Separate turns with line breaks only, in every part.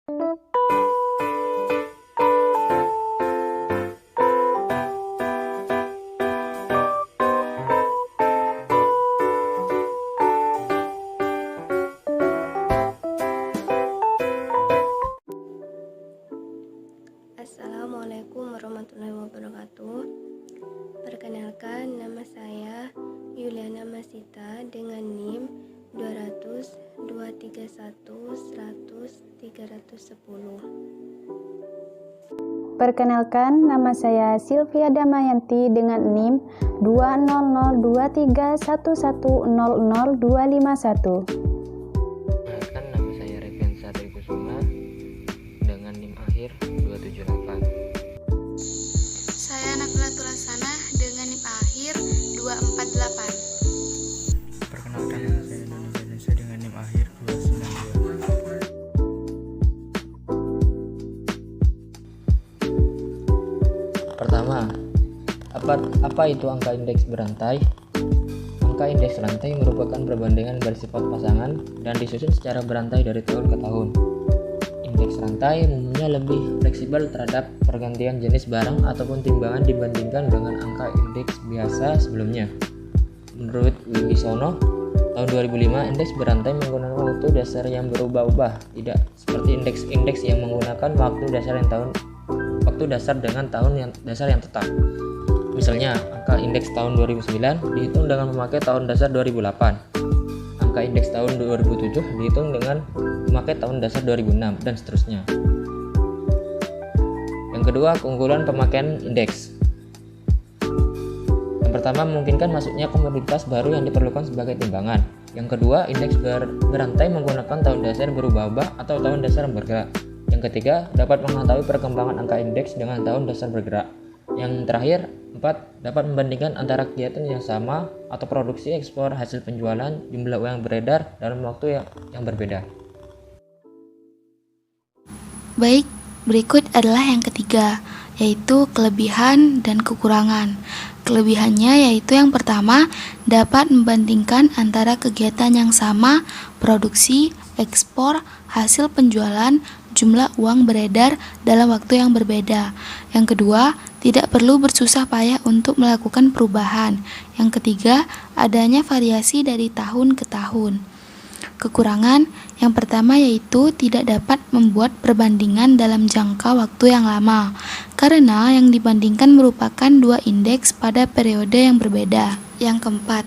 Assalamualaikum warahmatullahi wabarakatuh. Perkenalkan, nama saya Yuliana Masita dengan NIM 200 231 100 310.
Perkenalkan, nama saya Sylvia Damayanti dengan NIM 2002311000251.
Perkenalkan, nama saya Reviansa Dwi Kusuma dengan NIM akhir 278.
Saya Nabila Tulasana dengan NIM akhir 248.
Perkenalkan, nama saya Doni Vanessa dengan NIM akhir 292.
Pertama, apa itu angka indeks berantai? Angka indeks rantai merupakan perbandingan bersifat pasangan dan disusun secara berantai dari tahun ke tahun. Indeks rantai umumnya lebih fleksibel terhadap pergantian jenis barang ataupun timbangan dibandingkan dengan angka indeks biasa sebelumnya. Menurut Wibisono, tahun 2005 indeks berantai menggunakan waktu dasar yang berubah-ubah, tidak seperti indeks yang menggunakan waktu dasar dengan tahun dasar yang tetap. Misalnya, angka indeks tahun 2009 dihitung dengan memakai tahun dasar 2008. Angka indeks tahun 2007 dihitung dengan memakai tahun dasar 2006 dan seterusnya. Yang kedua, keunggulan pemakaian indeks. Yang pertama, memungkinkan masuknya komoditas baru yang diperlukan sebagai timbangan. Yang kedua, indeks berantai menggunakan tahun dasar berubah-ubah atau tahun dasar bergerak. Yang ketiga, dapat mengetahui perkembangan angka indeks dengan tahun dasar bergerak. Yang terakhir, 4. Dapat membandingkan antara kegiatan yang sama atau produksi, ekspor, hasil penjualan, jumlah uang yang beredar dalam waktu yang berbeda.
Baik, berikut adalah yang ketiga, yaitu kelebihan dan kekurangan. Kelebihannya yaitu yang pertama, dapat membandingkan antara kegiatan yang sama, produksi, ekspor, hasil penjualan, jumlah uang beredar dalam waktu yang berbeda. Yang kedua, tidak perlu bersusah payah untuk melakukan perubahan. Yang ketiga, adanya variasi dari tahun ke tahun. Kekurangan yang pertama yaitu tidak dapat membuat perbandingan dalam jangka waktu yang lama, karena yang dibandingkan merupakan dua indeks pada periode yang berbeda. Yang keempat,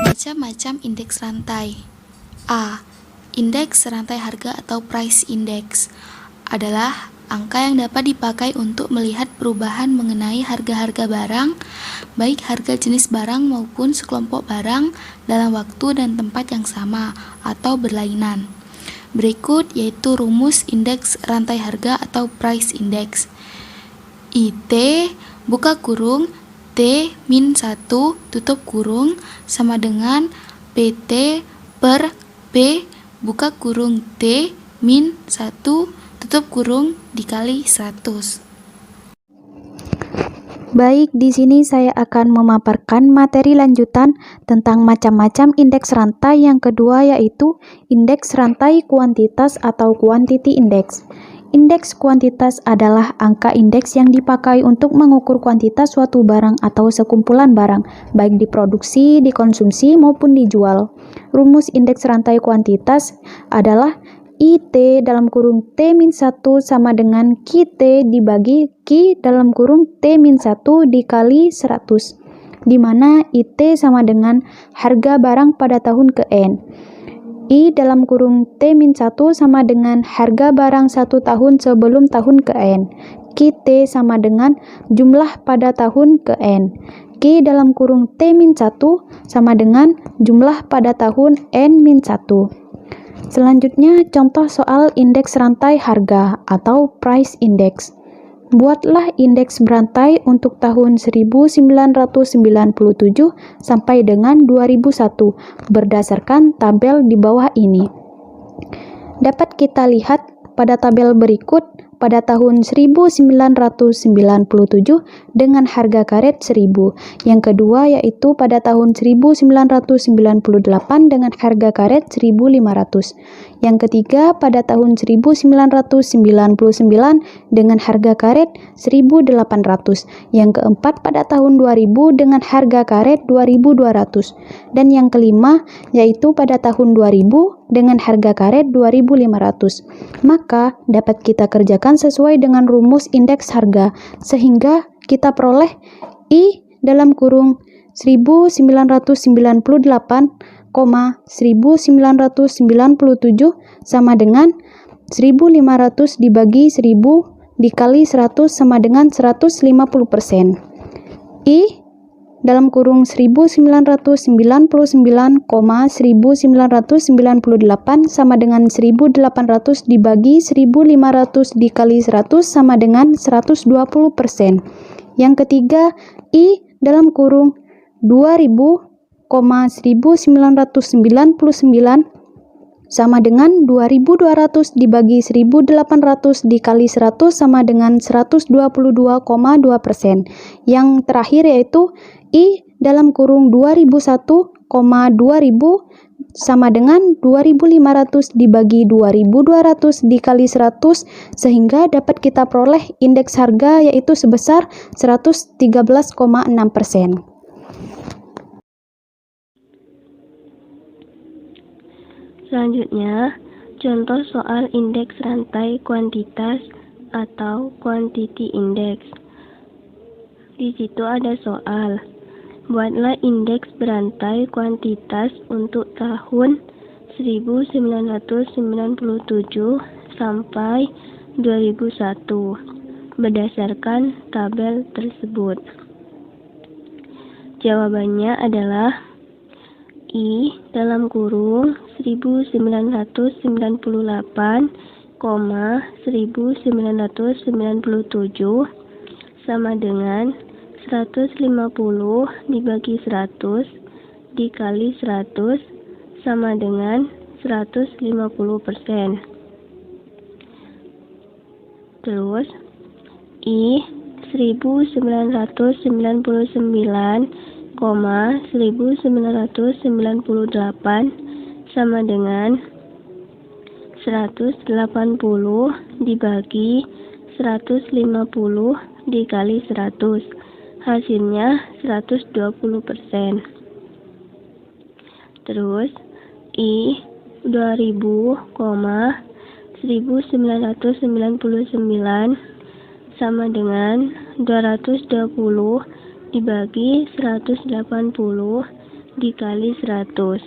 macam-macam indeks rantai. A. Indeks rantai harga atau price index adalah angka yang dapat dipakai untuk melihat perubahan mengenai harga-harga barang, baik harga jenis barang maupun sekelompok barang dalam waktu dan tempat yang sama atau berlainan. Berikut yaitu rumus indeks rantai harga atau price index. IT buka kurung T-1 tutup kurung sama dengan PT per P buka kurung T-1 tutup kurung dikali 100.
Baik, di sini saya akan memaparkan materi lanjutan tentang macam-macam indeks rantai. Yang kedua yaitu indeks rantai kuantitas atau quantity index. Indeks kuantitas adalah angka indeks yang dipakai untuk mengukur kuantitas suatu barang atau sekumpulan barang, baik diproduksi, dikonsumsi, maupun dijual. Rumus indeks rantai kuantitas adalah IT dalam kurung T-1 sama dengan QT dibagi Q dalam kurung T-1 dikali 100, di mana IT sama dengan harga barang pada tahun ke N. I dalam kurung T-1 sama dengan harga barang 1 tahun sebelum tahun ke N. QT sama dengan jumlah pada tahun ke N. Q dalam kurung T-1 sama dengan jumlah pada tahun N-1. Selanjutnya, contoh soal indeks rantai harga atau price index. Buatlah indeks berantai untuk tahun 1997 sampai dengan 2001 berdasarkan tabel di bawah ini. Dapat kita lihat pada tabel berikut pada tahun 1997 dengan harga karet 1000. Yang kedua yaitu pada tahun 1998 dengan harga karet 1500. Yang ketiga pada tahun 1999 dengan harga karet 1.800. Yang keempat pada tahun 2000 dengan harga karet 2.200. Dan yang kelima yaitu pada tahun 2000 dengan harga karet 2.500. Maka dapat kita kerjakan sesuai dengan rumus indeks harga sehingga kita peroleh I dalam kurung 1998,1997 sama dengan 1.500 dibagi 1.000 dikali 100 sama dengan 150%. I dalam kurung 1999,1998 sama dengan 1.800 dibagi 1.500 dikali 100 sama dengan 120%. Yang ketiga, I dalam kurung 2000,1999 sama dengan 2.200 dibagi 1.800 dikali 100 sama dengan 122,2%. Yang terakhir yaitu I dalam kurung 2001,2000 sama dengan 2.500 dibagi 2.200 dikali 100 sehingga dapat kita peroleh indeks harga yaitu sebesar 113,6%.
Selanjutnya, contoh soal indeks rantai kuantitas atau quantity index. Di situ ada soal. Buatlah indeks berantai kuantitas untuk tahun 1997 sampai 2001 berdasarkan tabel tersebut. Jawabannya adalah I dalam kurung 1998,1997 sama dengan 150 dibagi 100 dikali 100 sama dengan 150%. Terus I 1999,1998 sama dengan 180 dibagi 150 dikali 100. Hasilnya 120%. Terus I 2000,1999 sama dengan 220 dibagi 180 dikali 100.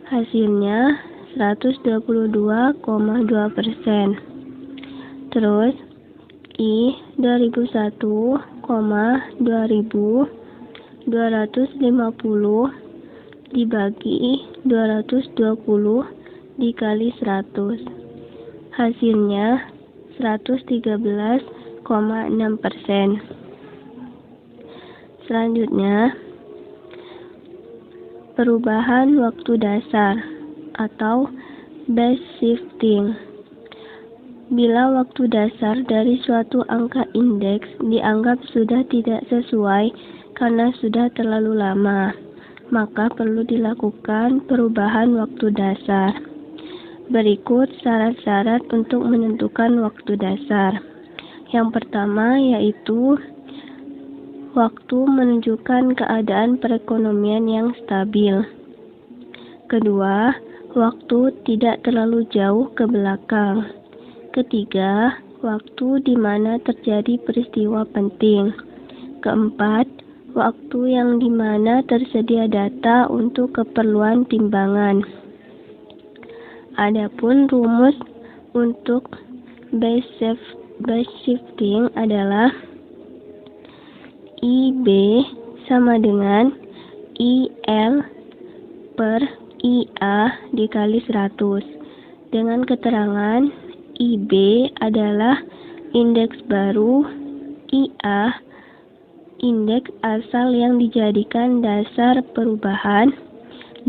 Hasilnya 122,2%. Terus I 2001,2000 250 dibagi 220 dikali 100. Hasilnya 113,6%. Selanjutnya, perubahan waktu dasar atau base shifting. Bila waktu dasar dari suatu angka indeks dianggap sudah tidak sesuai karena sudah terlalu lama, maka perlu dilakukan perubahan waktu dasar. Berikut syarat-syarat untuk menentukan waktu dasar. Yang pertama yaitu waktu menunjukkan keadaan perekonomian yang stabil. Kedua, waktu tidak terlalu jauh ke belakang. Ketiga, waktu di mana terjadi peristiwa penting. Keempat, waktu yang di mana tersedia data untuk keperluan timbangan. Adapun rumus untuk base shifting adalah IB sama dengan IL per IA dikali 100 dengan keterangan IB adalah indeks baru, IA indeks asal yang dijadikan dasar perubahan,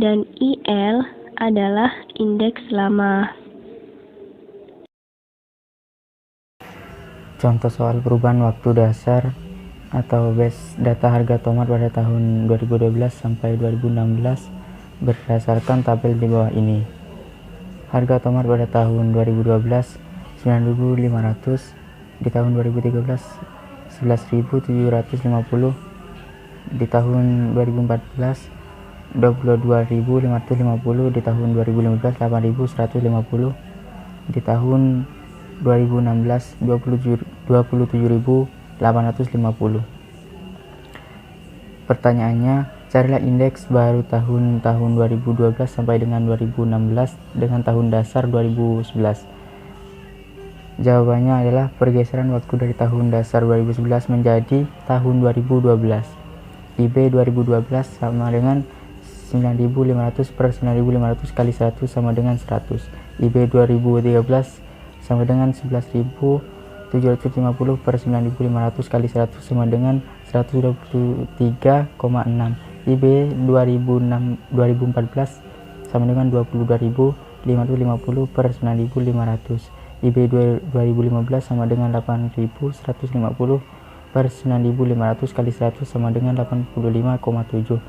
dan IL adalah indeks lama.
Contoh soal perubahan waktu dasar atau base data harga tomat pada tahun 2012 sampai 2016 berdasarkan tabel di bawah ini. Harga tomat pada tahun 2012 9.500, di tahun 2013 11.750, di tahun 2014 22.550, di tahun 2015 8.150, di tahun 2016 27.850. Pertanyaannya, carilah indeks baru tahun 2012 sampai dengan 2016 dengan tahun dasar 2011. Jawabannya adalah pergeseran waktu dari tahun dasar 2011 menjadi tahun 2012. IB 2012 sama dengan 9.500 per 9.500 kali 100 sama dengan 100. IB 2013 sama dengan 11.750 per 9.500 kali 100 sama dengan 123,6. IB 2014 sama dengan 22.550 per 9.500. IB 2015 sama dengan 8.150 per 9.500 kali 100 sama dengan 85,7.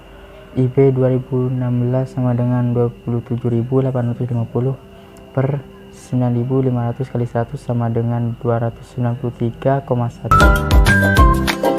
IB 2016 sama dengan 27.850 per 9.500 kali 100 sama dengan 293,1.